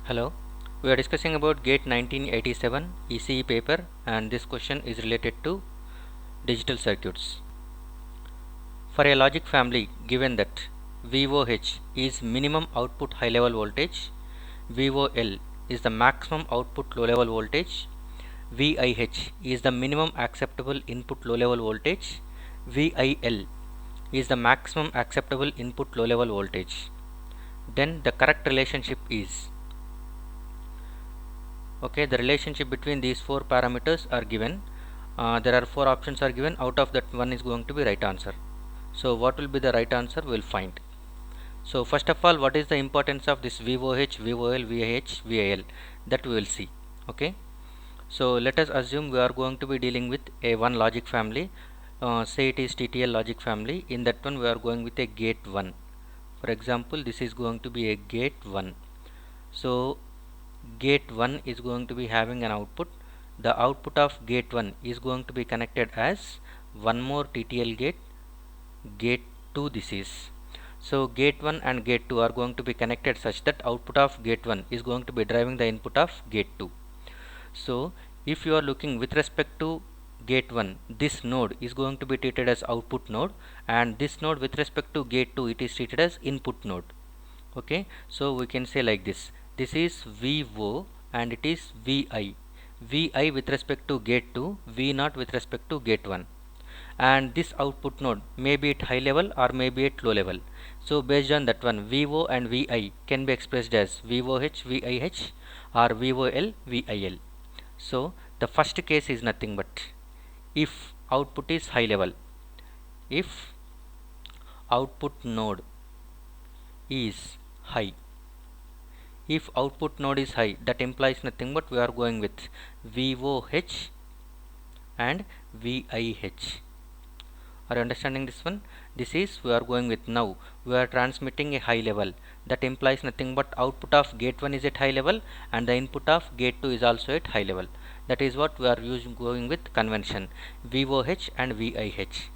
Hello, we are discussing about GATE 1987 ECE paper, and this question is related to digital circuits. For a logic family given that VOH is minimum output high level voltage, VOL is the maximum output low level voltage, VIH is the minimum acceptable input low level voltage, VIL is the maximum acceptable input low level voltage. Then the correct relationship is, okay, the relationship between these four parameters are given. There are four options are given. Out of that, one is going to be right answer. So what will be the right answer? We'll find. So first of all, what is the importance of this VOH, VOL, VIH, VIL? That we will see. Okay. So let us assume we are going to be dealing with a one logic family. Say it is TTL logic family. In that one, we are going with a gate 1. For example, this is going to be a gate 1. So gate 1 is going to be having an output. The output of gate 1 is going to be connected as one more TTL gate, gate 2 this is. So gate 1 and gate 2 are going to be connected such that output of gate 1 is going to be driving the input of gate 2. So if you are looking with respect to gate 1, this node is going to be treated as output node, and this node with respect to gate 2, it is treated as input node. Okay, so we can say like this is VO and it is VI. VI with respect to gate 2, V0 with respect to gate 1, and this output node may be at high level or may be at low level. So based on that one, VO and VI can be expressed as VOH, VIH or VOL, VIL. So the first case is nothing but if output is high level, if output node is high. If output node is high, that implies nothing but we are going with VOH and VIH. Are you understanding this one? This is we are going with now. We are transmitting a high level. That implies nothing but output of gate 1 is at high level and the input of gate 2 is also at high level. That is what we are going with convention VOH and VIH.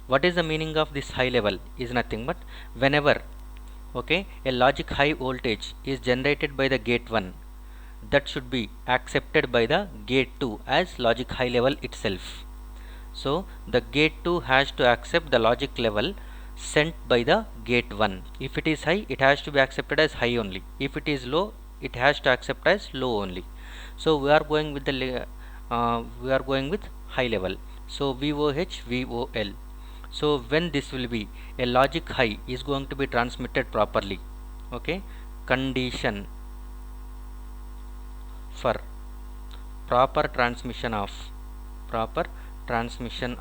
What is the meaning of this high level? Is nothing but whenever, okay, a logic high voltage is generated by the gate 1, that should be accepted by the gate 2 as logic high level itself. So the gate 2 has to accept the logic level sent by the gate 1. If it is high, it has to be accepted as high only. If it is low, it has to accept as low only. So we are going with high level. So VOH, VOL. So when this will be a logic high is going to be transmitted properly. Okay, condition for proper transmission of proper transmission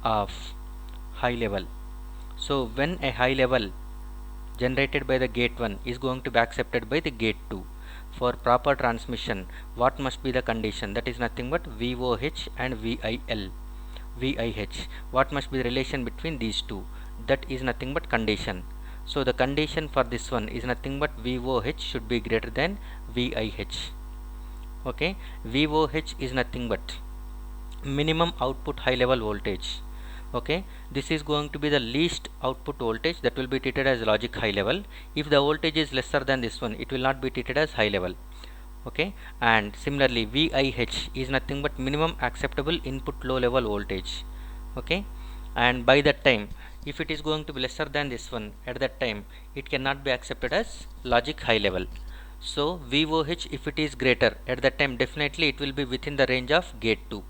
of high level. So when a high level generated by the gate 1 is going to be accepted by the gate 2, for proper transmission, what must be the condition? That is nothing but VOH and VIH. What must be the relation between these two? That is nothing but condition. So the condition for this one is nothing but VOH should be greater than VIH. Okay, VOH is nothing but minimum output high level voltage. Okay, this is going to be the least output voltage that will be treated as logic high level. If the voltage is lesser than this one, it will not be treated as high level. Okay, and similarly VIH is nothing but minimum acceptable input low level voltage. Okay, and by that time, if it is going to be lesser than this one, at that time it cannot be accepted as logic high level. So VOH, if it is greater, at that time definitely it will be within the range of gate 2.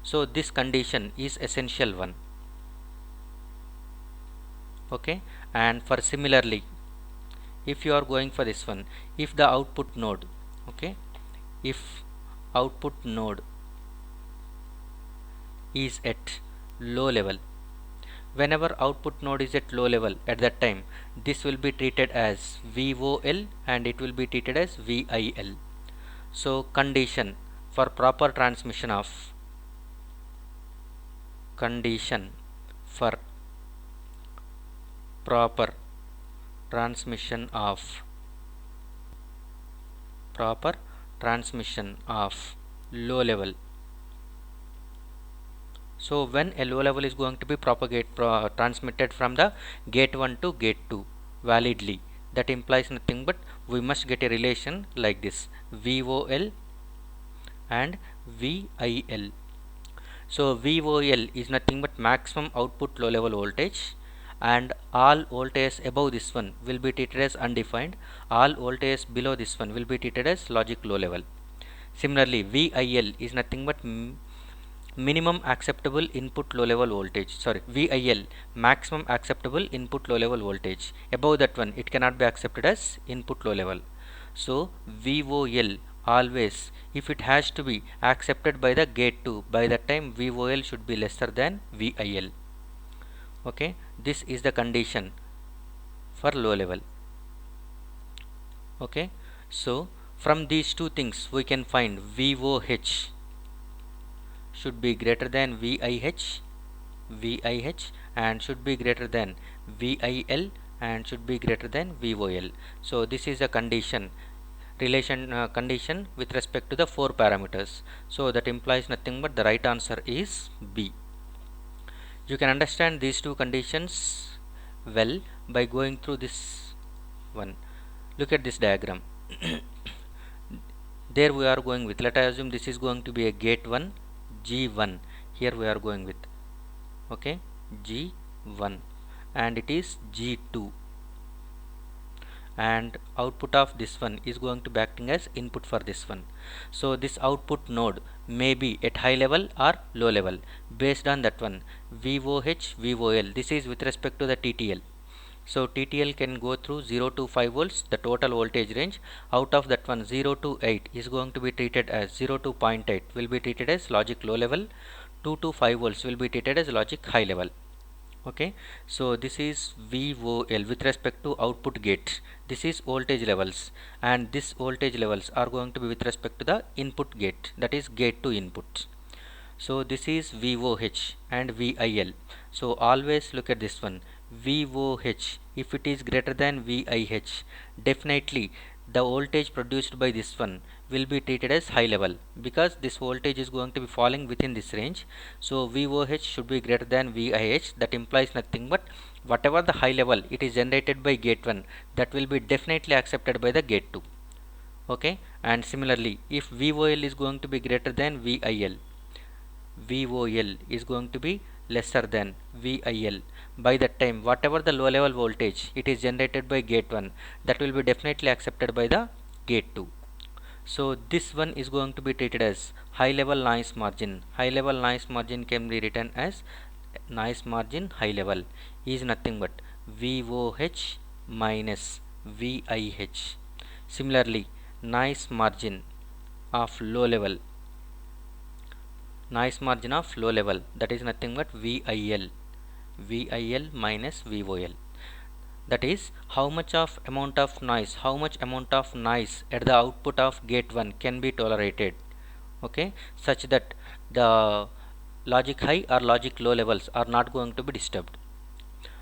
So this condition is essential one. Okay, and for similarly, if you are going for this one, if the output node, okay, if output node is at low level, whenever output node is at low level, at that time this will be treated as VOL and it will be treated as VIL. So condition for proper transmission of proper transmission of low level. So when a low level is going to be transmitted from the gate 1 to gate 2 validly, that implies nothing but we must get a relation like this, VOL and VIL. So VOL is nothing but maximum output low level voltage, and all voltages above this one will be treated as undefined, all voltages below this one will be treated as logic low level. Similarly, VIL is nothing but minimum acceptable input low level voltage, sorry, VIL maximum acceptable input low level voltage. Above that one it cannot be accepted as input low level. So VOL always, if it has to be accepted by the gate 2, by that time VOL should be lesser than VIL. Okay, this is the condition for low level. Okay, so from these two things we can find VOH should be greater than VIH and should be greater than VIL and should be greater than VOL. So this is a condition condition with respect to the four parameters. So that implies nothing but the right answer is B. You can understand these two conditions well by going through this one. Look at this diagram. There we are going with, let us assume this is going to be a gate 1 G1. Here we are going with, okay, G1, and it is G2, and output of this one is going to be acting as input for this one. So this output node may be at high level or low level. Based on that one, VOH, VOL, this is with respect to the TTL. So TTL can go through 0 to 5 volts, the total voltage range. Out of that one, 0 to 8 is going to be treated as 0 to 0.8 will be treated as logic low level, 2 to 5 volts will be treated as logic high level. Okay, so this is VOL with respect to output gate. This is voltage levels, and this voltage levels are going to be with respect to the input gate, that is gate to input. So this is VOH and VIL. So always look at this one, VOH, if it is greater than VIH, definitely the voltage produced by this one will be treated as high level, because this voltage is going to be falling within this range. So VOH should be greater than VIH. That implies nothing but whatever the high level it is generated by gate 1, that will be definitely accepted by the gate 2. Okay, and similarly if VOL is going to be greater than VIL, VOL is going to be lesser than VIL. By that time, whatever the low level voltage it is generated by gate 1, that will be definitely accepted by the gate 2. So this one is going to be treated as high level noise margin. High level noise margin can be written as noise margin high level is nothing but VOH minus VIH. Similarly, noise margin of low level, noise margin of low level, that is nothing but VIL minus VOL. That is how much amount of noise at the output of gate 1 can be tolerated, okay, such that the logic high or logic low levels are not going to be disturbed.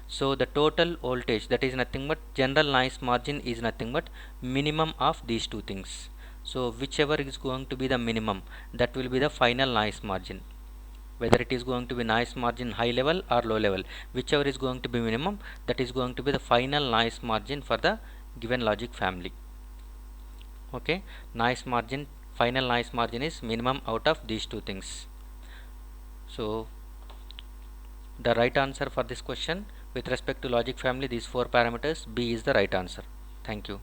So the total voltage, that is nothing but general noise margin, is nothing but minimum of these two things. So whichever is going to be the minimum, that will be the final noise margin. Whether it is going to be noise margin high level or low level, whichever is going to be minimum, that is going to be the final noise margin for the given logic family. Okay, noise margin, final noise margin is minimum out of these two things. So the right answer for this question with respect to logic family, these four parameters, B is the right answer. Thank you.